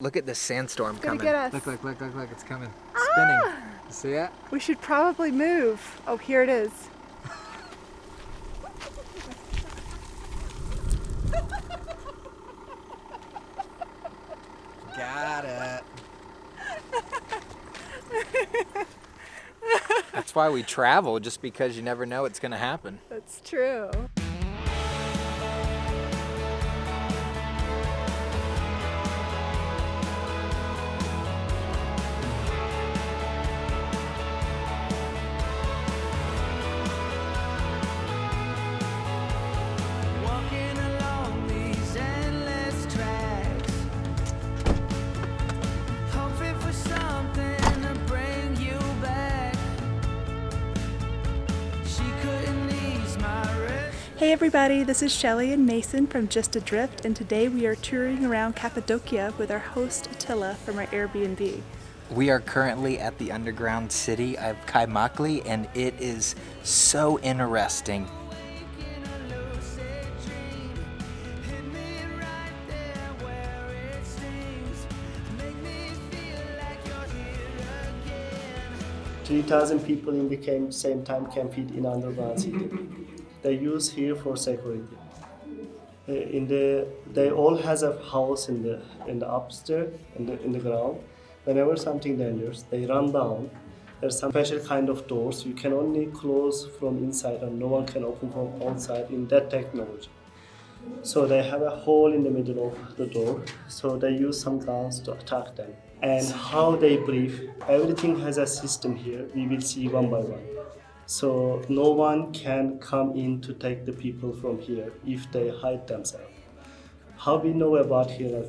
Look at this sandstorm It's gonna coming. get us. Look, it's coming. Spinning. You see it? We should probably move. Oh, here it is. Got it. That's why we travel, just because you never know what's gonna happen. That's true. Hey everybody, this is Shelly and Mason from Just Adrift, and today we are touring around Cappadocia with our host Attila from our Airbnb. We are currently at the underground city of Kaymakli, and it is so interesting. $3,000 people in the same time can fit in underground city. They use here for security. They all has a house in the upstairs in the ground. Whenever something dangerous, they run down. There's some special kind of doors you can only close from inside, and no one can open from outside in that technology. So they have a hole in the middle of the door. So they use some guns to attack them. And how they breathe, everything has a system here. We will see one by one. So no one can come in to take the people from here if they hide themselves. How we know about here?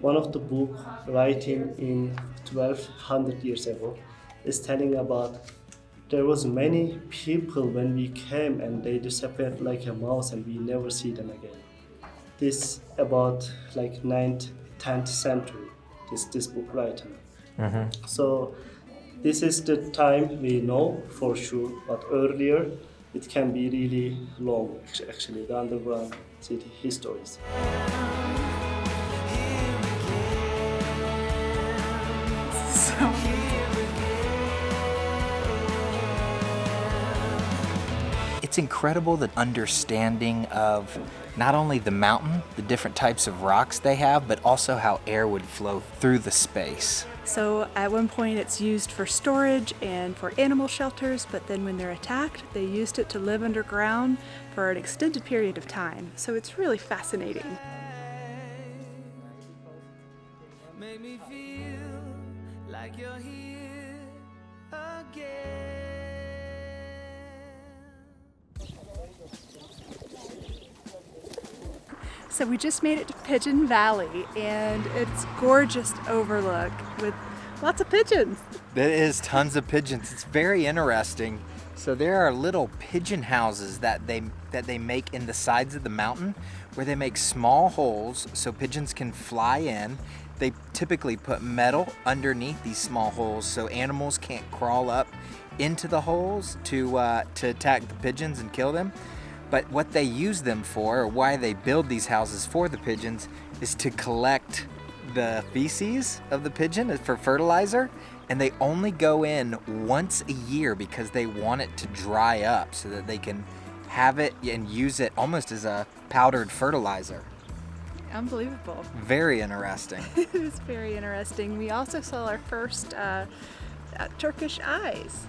One of the book writing in 1200 years ago is telling about there was many people when we came and they disappeared like a mouse and we never see them again. This about like 9th, 10th century, this book written. Mm-hmm. So this is the time we know for sure, but earlier it can be really long, actually, the underground city histories. It's incredible the understanding of not only the mountain, the different types of rocks they have, but also how air would flow through the space. So at one point it's used for storage and for animal shelters, but then when they're attacked, they used it to live underground for an extended period of time. So it's really fascinating. Make me feel like you're here again. So we just made it to Pigeon Valley, and it's gorgeous overlook with lots of pigeons. There is tons of pigeons. It's very interesting. So there are little pigeon houses that they make in the sides of the mountain, where they make small holes so pigeons can fly in. They typically put metal underneath these small holes so animals can't crawl up into the holes to attack the pigeons and kill them. But what they use them for, or why they build these houses for the pigeons, is to collect the feces of the pigeon for fertilizer. And they only go in once a year because they want it to dry up so that they can have it and use it almost as a powdered fertilizer. Unbelievable. Very interesting. It was very interesting. We also saw our first Turkish eyes.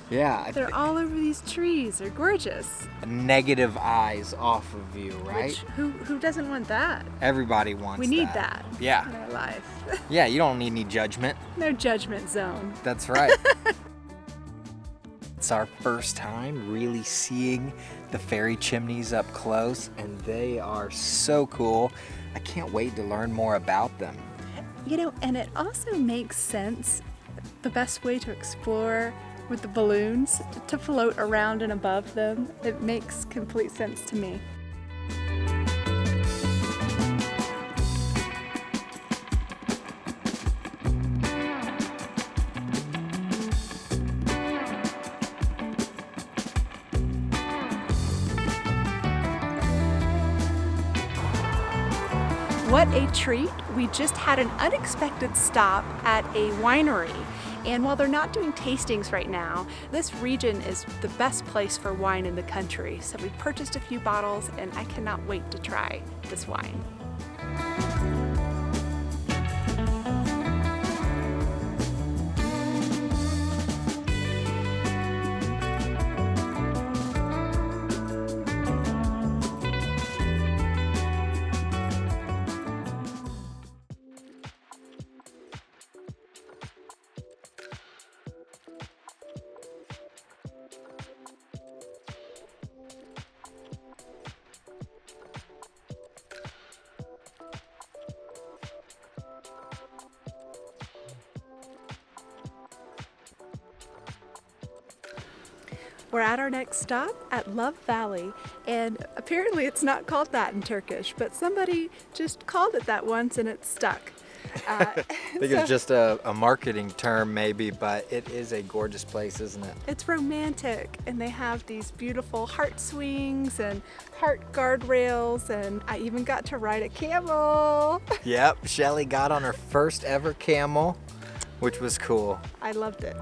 Yeah. They're all over these trees. They're gorgeous. Negative eyes off of you, right? Who doesn't want that? Everybody wants that. We need that Yeah. in our life. Yeah, you don't need any judgment. No judgment zone. That's right. It's our first time really seeing the fairy chimneys up close, and they are so cool. I can't wait to learn more about them. You know, and it also makes sense, the best way to explore with the balloons, to float around and above them. It makes complete sense to me. What a treat! We just had an unexpected stop at a winery. And while they're not doing tastings right now, this region is the best place for wine in the country. So we purchased a few bottles and I cannot wait to try this wine. We're at our next stop at Zelve Valley, and apparently it's not called that in Turkish, but somebody just called it that once and it's stuck. I think it's just a marketing term maybe, but it is a gorgeous place, isn't it? It's romantic, and they have these beautiful heart swings and heart guardrails, and I even got to ride a camel. Yep, Shelly got on her first ever camel, which was cool. I loved it.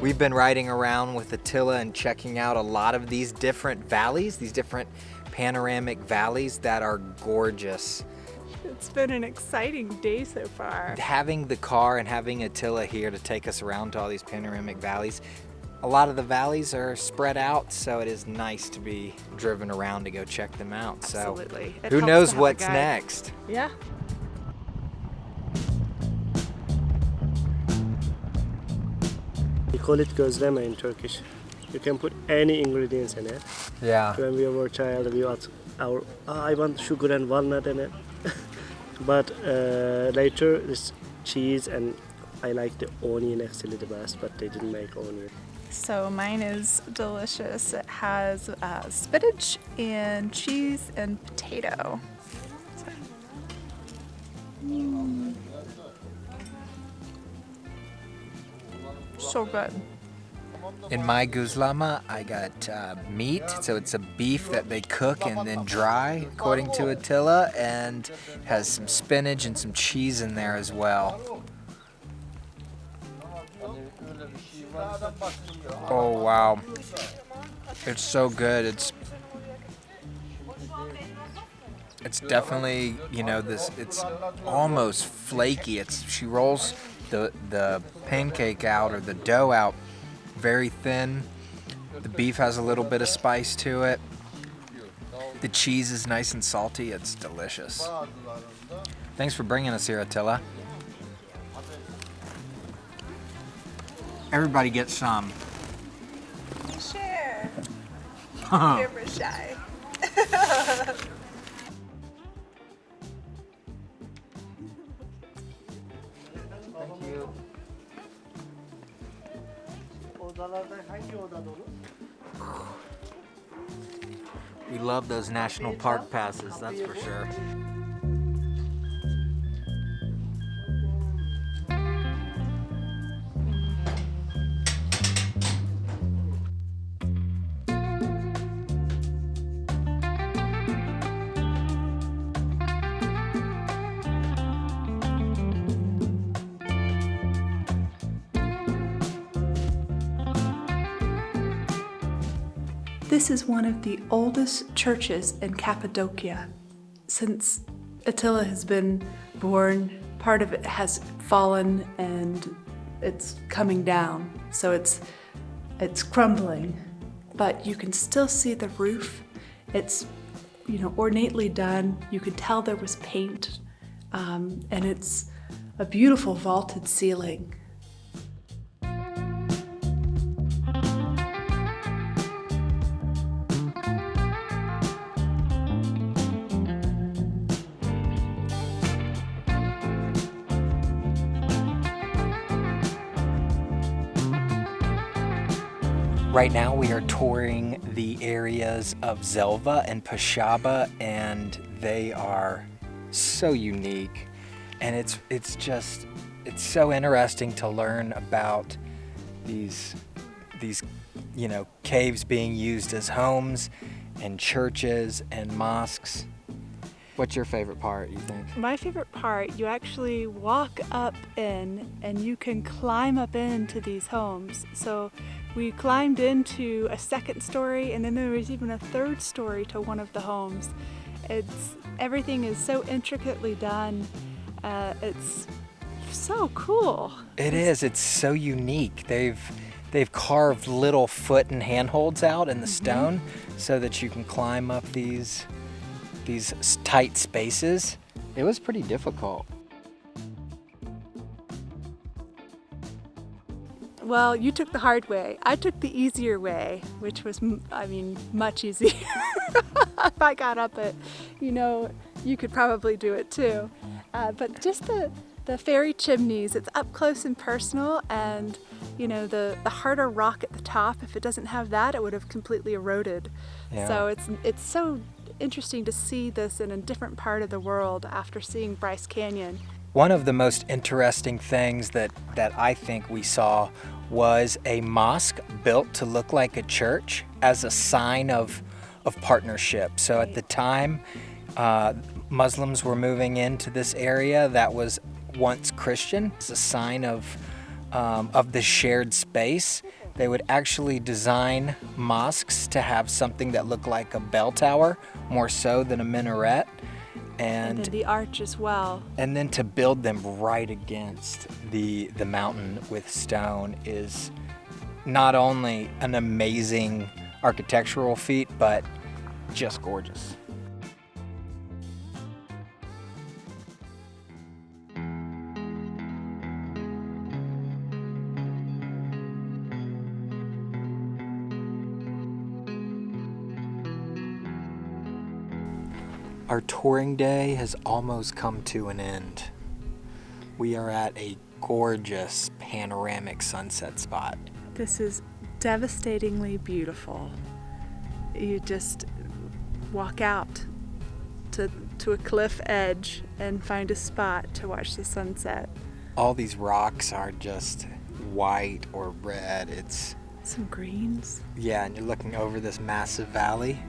We've been riding around with Attila and checking out a lot of these different valleys, these different panoramic valleys that are gorgeous. It's been an exciting day so far. Having the car and having Attila here to take us around to all these panoramic valleys, a lot of the valleys are spread out, so it is nice to be driven around to go check them out. Absolutely. So It who helps knows to have a what's guide. next? Yeah. We call it Gosdema in Turkish. You can put any ingredients in it. Yeah. When we were a child, we asked I want sugar and walnut in it. But later, this cheese and I like the onion actually the best, but they didn't make onion. So mine is delicious. It has spinach and cheese and potato. So good. In my guzlama, I got meat, so it's a beef that they cook and then dry, according to Attila, and has some spinach and some cheese in there as well. Oh wow, it's so good. It's definitely, you know, this. It's almost flaky. She rolls the pancake out or the dough out very thin. The beef has a little bit of spice to it. The cheese is nice and salty. It's delicious. Thanks for bringing us here, Attila. Everybody gets some. Share. Camera shy. We love those national park passes, that's for sure. This is one of the oldest churches in Cappadocia. Since Attila has been born, part of it has fallen and it's coming down, so it's crumbling. But you can still see the roof. It's, you know, ornately done. You can tell there was paint, and it's a beautiful vaulted ceiling. Right now we are touring the areas of Zelve and Pasaba, and they are so unique. And it's so interesting to learn about these caves being used as homes and churches and mosques. What's your favorite part, you think? My favorite part, you actually walk up in and you can climb up into these homes. So we climbed into a second story, and then there was even a third story to one of the homes. Everything is so intricately done. It's so cool. It's so unique. They've carved little foot and handholds out in the stone so that you can climb up these tight spaces. It was pretty difficult. Well, you took the hard way. I took the easier way, which was, much easier. If I got up it, you could probably do it too. But just the fairy chimneys, it's up close and personal, and the harder rock at the top, if it doesn't have that, it would have completely eroded. Yeah. So it's so interesting to see this in a different part of the world after seeing Bryce Canyon. One of the most interesting things that I think we saw was a mosque built to look like a church as a sign of partnership. So at the time, Muslims were moving into this area that was once Christian. It's a sign of the shared space. They would actually design mosques to have something that looked like a bell tower, more so than a minaret. And then the arch as well. And then to build them right against the mountain with stone is not only an amazing architectural feat, but just gorgeous. Our touring day has almost come to an end. We are at a gorgeous panoramic sunset spot. This is devastatingly beautiful. You just walk out to a cliff edge and find a spot to watch the sunset. All these rocks are just white or red. It's some greens. Yeah, and you're looking over this massive valley.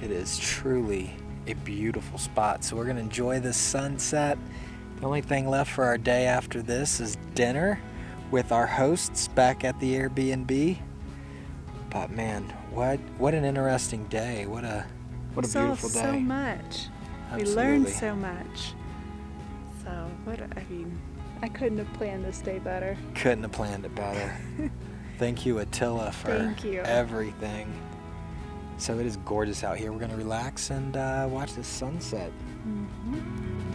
It is truly a beautiful spot. So we're gonna enjoy this sunset. The only thing left for our day after this is dinner with our hosts back at the Airbnb. But man, what an interesting day. What a beautiful day. So much. Absolutely. We learned so much. So I couldn't have planned this day better. Couldn't have planned it better. Thank you, Attila, for everything. So it is gorgeous out here. We're gonna relax and watch the sunset. Mm-hmm.